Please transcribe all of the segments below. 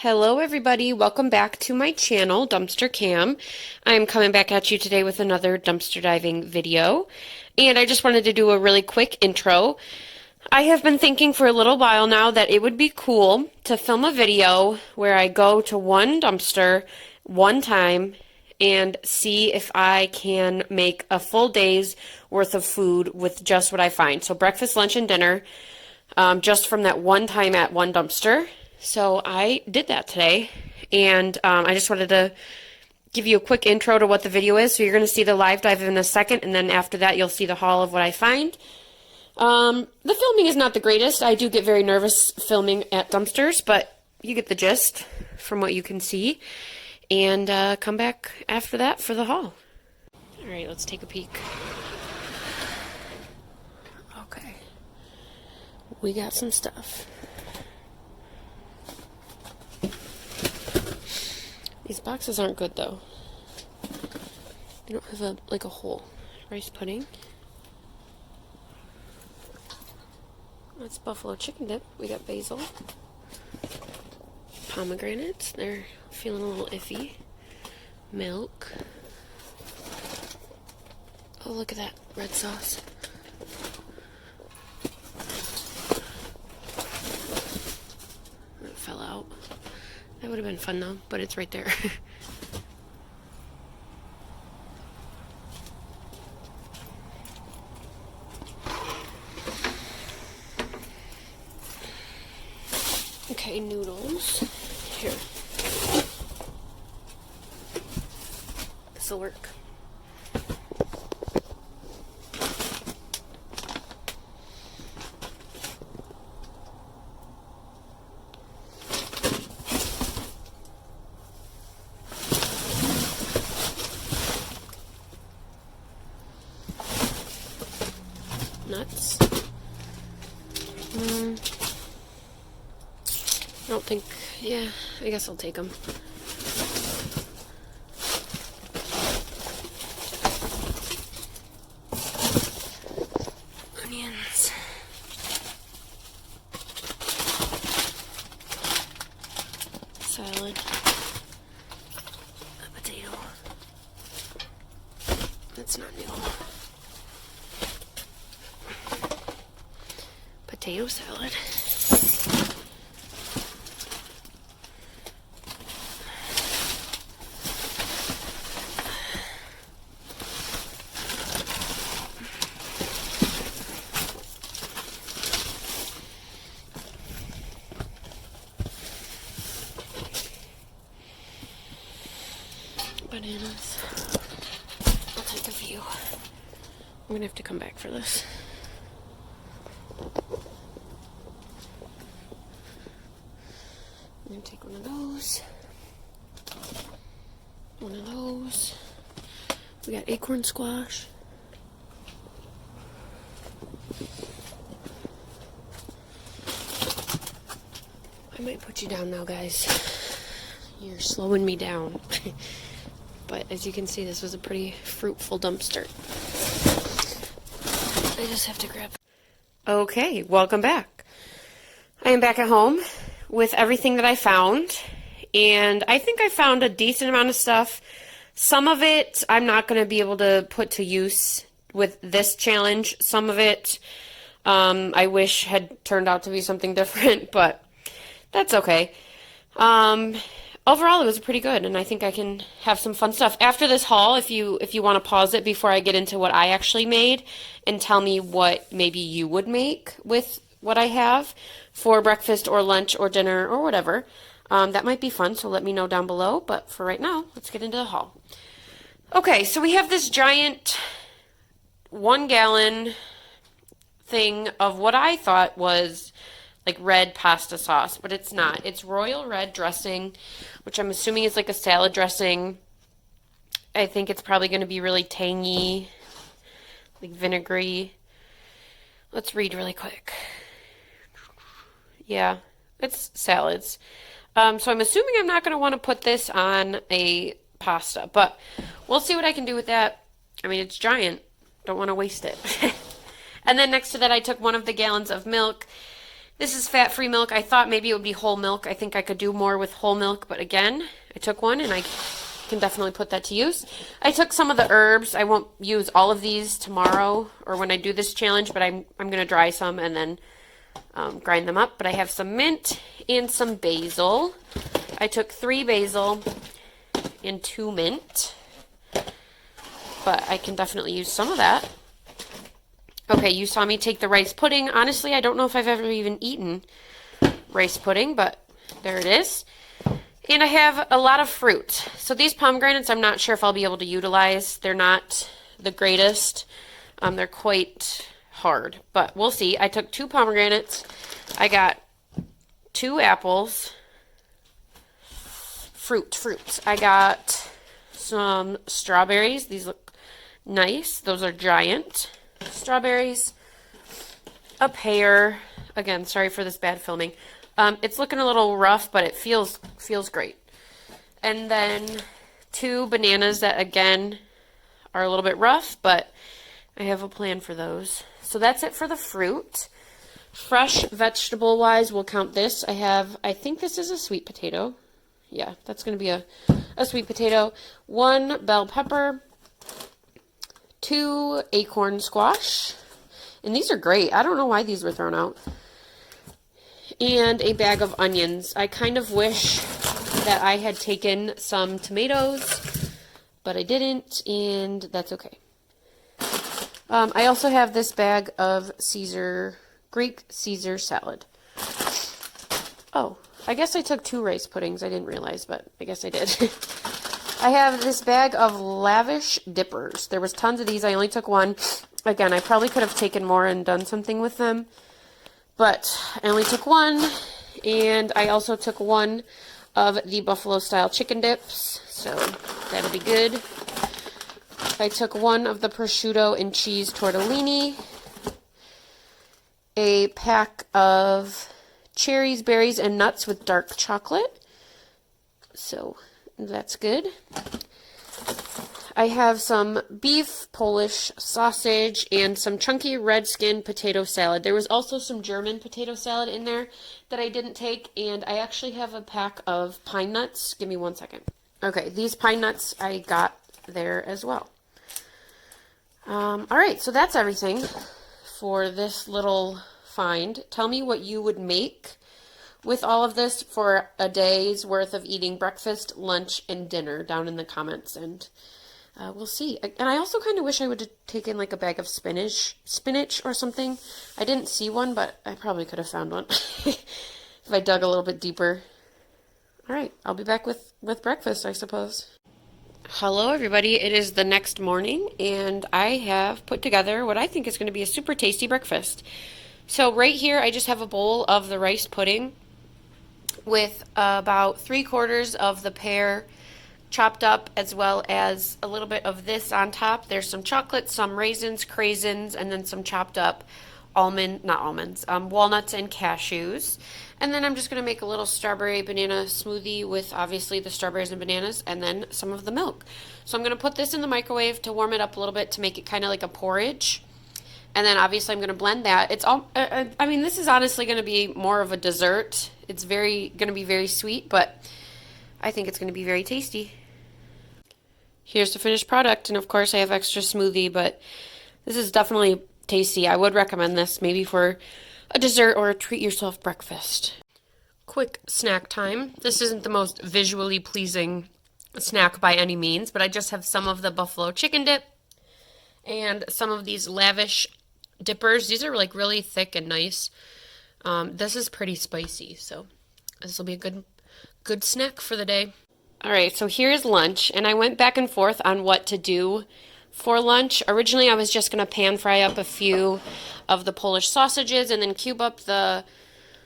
Hello everybody, welcome back to my channel, Dumpster Cam. I'm coming back at you today with another dumpster diving video, and I just wanted to do a really quick intro. I have been thinking for a little while now that it would be cool to film a video where I go to one dumpster one time and see if I can make a full day's worth of food with just what I find. So breakfast, lunch, and dinner, just from that one time at one dumpster. So I did that today, and I just wanted to give you a quick intro to what the video is. So you're going to see the live dive in a second, and then after that you'll see the haul of what I find. The filming is not the greatest. I do get very nervous filming at dumpsters, but you get the gist from what you can see. And come back after that for the haul. Alright, let's take a peek. Okay. We got some stuff. These boxes aren't good though. They don't have a hole. Rice pudding. That's buffalo chicken dip. We got basil. Pomegranates. They're feeling a little iffy. Milk. Oh, look at that red sauce. That fell out. That would have been fun though, but it's right there. Okay, noodles. Here. This'll work. Nuts. I don't think, yeah, I guess I'll take them. Onions. Salad. A potato. That's not new. Potato salad. Bananas. I'll take a few. I'm gonna have to come back for this. I'm gonna take one of those. One of those. We got acorn squash. I might put you down now, guys. You're slowing me down. But as you can see, this was a pretty fruitful dumpster. I just have to grab. Okay, welcome back. I am back at home with everything that I found, and I think I found a decent amount of stuff. Some of it I'm not going to be able to put to use with this challenge. Some of it I wish had turned out to be something different, but that's okay. Overall, it was pretty good, and I think I can have some fun stuff. After this haul, if you want to pause it before I get into what I actually made and tell me what maybe you would make with what I have for breakfast or lunch or dinner or whatever, that might be fun, so let me know down below. But for right now, let's get into the haul. Okay, so we have this giant 1-gallon thing of what I thought was like red pasta sauce, but it's not. It's royal red dressing, which I'm assuming is like a salad dressing. I think it's probably going to be really tangy, like vinegary. Let's read really quick. Yeah, it's salads. So I'm assuming I'm not going to want to put this on a pasta, but we'll see what I can do with that. I mean, it's giant. Don't want to waste it. And then next to that, I took one of the gallons of milk This is fat-free milk. I thought maybe it would be whole milk. I think I could do more with whole milk, but again, I took one and I can definitely put that to use. I took some of the herbs. I won't use all of these tomorrow or when I do this challenge, but I'm going to dry some and then grind them up. But I have some mint and some basil. I took 3 basil and 2 mint, but I can definitely use some of that. Okay, you saw me take the rice pudding. Honestly, I don't know if I've ever even eaten rice pudding, but there it is. And I have a lot of fruit. So these pomegranates, I'm not sure if I'll be able to utilize. They're not the greatest. They're quite hard, but we'll see. I took 2 pomegranates. I got 2 apples. Fruit. I got some strawberries. These look nice. Those are giant strawberries. A pear. Again, sorry for this bad filming. It's looking a little rough, but it feels great. And then 2 bananas that, again, are a little bit rough, but I have a plan for those. So that's it for the fruit. Fresh vegetable-wise, we'll count this. I think this is a sweet potato. Yeah, that's going to be a sweet potato. 1 bell pepper. 2 acorn squash. And these are great. I don't know why these were thrown out. And a bag of onions. I kind of wish that I had taken some tomatoes, but I didn't, and that's okay. I also have this bag of Greek Caesar salad. Oh, I guess I took 2 rice puddings. I didn't realize, but I guess I did. I have this bag of lavish dippers. There was tons of these. I only took 1. Again, I probably could have taken more and done something with them, but I only took 1, and I also took 1 of the buffalo style chicken dips, so that'll be good. I took 1 of the prosciutto and cheese tortellini, a pack of cherries, berries, and nuts with dark chocolate, so that's good. I have some beef, Polish sausage, and some chunky red skin potato salad. There was also some German potato salad in there that I didn't take, and I actually have a pack of pine nuts. Give me 1 second. Okay, these pine nuts I got there as well. All right, so that's everything for this little find. Tell me what you would make with all of this for a day's worth of eating breakfast, lunch, and dinner down in the comments, and we'll see. And I also kind of wish I would have taken like a bag of spinach or something. I didn't see one, but I probably could have found one if I dug a little bit deeper. All right, I'll be back with breakfast, I suppose. Hello, everybody. It is the next morning, and I have put together what I think is going to be a super tasty breakfast. So right here, I just have a bowl of the rice pudding with about 3/4 of the pear chopped up, as well as a little bit of this on top. There's some chocolate, some raisins, craisins, and then some chopped up walnuts and cashews. And then I'm just going to make a little strawberry banana smoothie with obviously the strawberries and bananas, and then some of the milk. So I'm going to put this in the microwave to warm it up a little bit to make it kind of like a porridge. And then obviously I'm going to blend that. It's all, I mean, this is honestly going to be more of a dessert. It's going to be very sweet, but I think it's going to be very tasty. Here's the finished product, and of course I have extra smoothie, but this is definitely tasty. I would recommend this maybe for a dessert or a treat yourself breakfast. Quick snack time. This isn't the most visually pleasing snack by any means, but I just have some of the buffalo chicken dip and some of these lavish dippers. These are like really thick and nice. This is pretty spicy, so this will be a good snack for the day. All right, so here's lunch, and I went back and forth on what to do for lunch. Originally, I was just going to pan fry up a few of the Polish sausages and then cube up the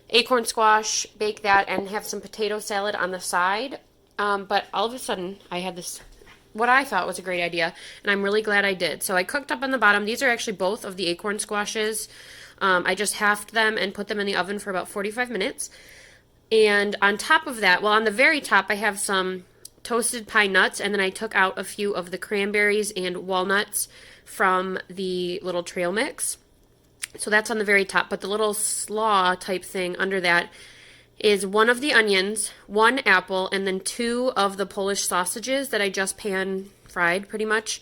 acorn squash, bake that, and have some potato salad on the side. But all of a sudden, I had this, what I thought was a great idea, and I'm really glad I did. So I cooked up on the bottom. These are actually both of the acorn squashes. I just halved them and put them in the oven for about 45 minutes. And on top of that, well, on the very top, I have some toasted pine nuts, and then I took out a few of the cranberries and walnuts from the little trail mix. So that's on the very top, but the little slaw type thing under that is one of the onions, one apple, and then two of the Polish sausages that I just pan fried pretty much.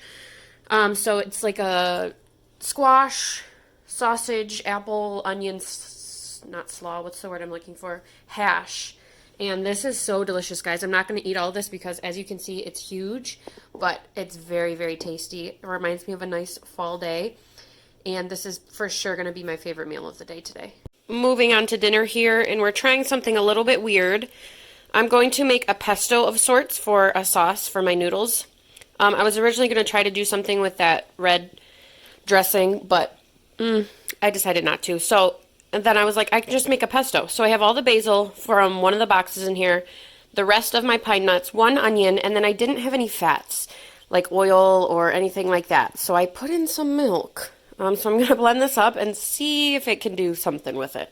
So it's like a squash, sausage, apple, onions, not slaw, what's the word I'm looking for? Hash. And this is so delicious, guys. I'm not going to eat all this because, as you can see, it's huge, but it's very, very tasty. It reminds me of a nice fall day, and this is for sure going to be my favorite meal of the day today. Moving on to dinner here, and we're trying something a little bit weird. I'm going to make a pesto of sorts for a sauce for my noodles. I was originally going to try to do something with that red dressing, but I decided not to. So then I was like, I can just make a pesto. So I have all the basil from one of the boxes in here, the rest of my pine nuts, one onion, and then I didn't have any fats, like oil or anything like that. So I put in some milk. So I'm going to blend this up and see if it can do something with it.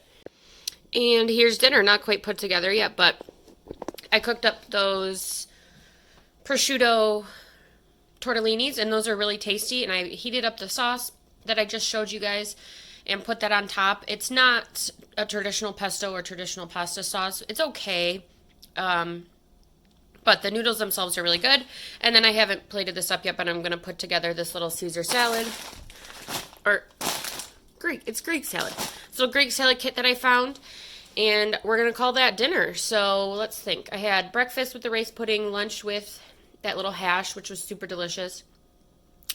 And here's dinner, not quite put together yet, but I cooked up those prosciutto tortellinis, and those are really tasty, and I heated up the sauce that I just showed you guys and put that on top. It's not a traditional pesto or traditional pasta sauce. It's okay, but the noodles themselves are really good. And then I haven't plated this up yet, but I'm going to put together this little Caesar salad, or it's Greek salad. This little Greek salad kit that I found, and we're going to call that dinner. So let's think. I had breakfast with the rice pudding, lunch with that little hash, which was super delicious,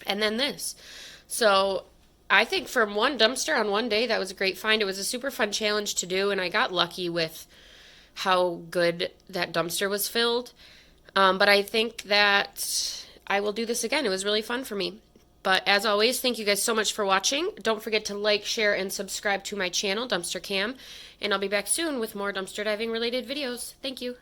and then this. So I think from one dumpster on one day, that was a great find. It was a super fun challenge to do, and I got lucky with how good that dumpster was filled. But I think that I will do this again. It was really fun for me. But as always, thank you guys so much for watching. Don't forget to like, share, and subscribe to my channel, Dumpster Cam, and I'll be back soon with more dumpster diving related videos. Thank you.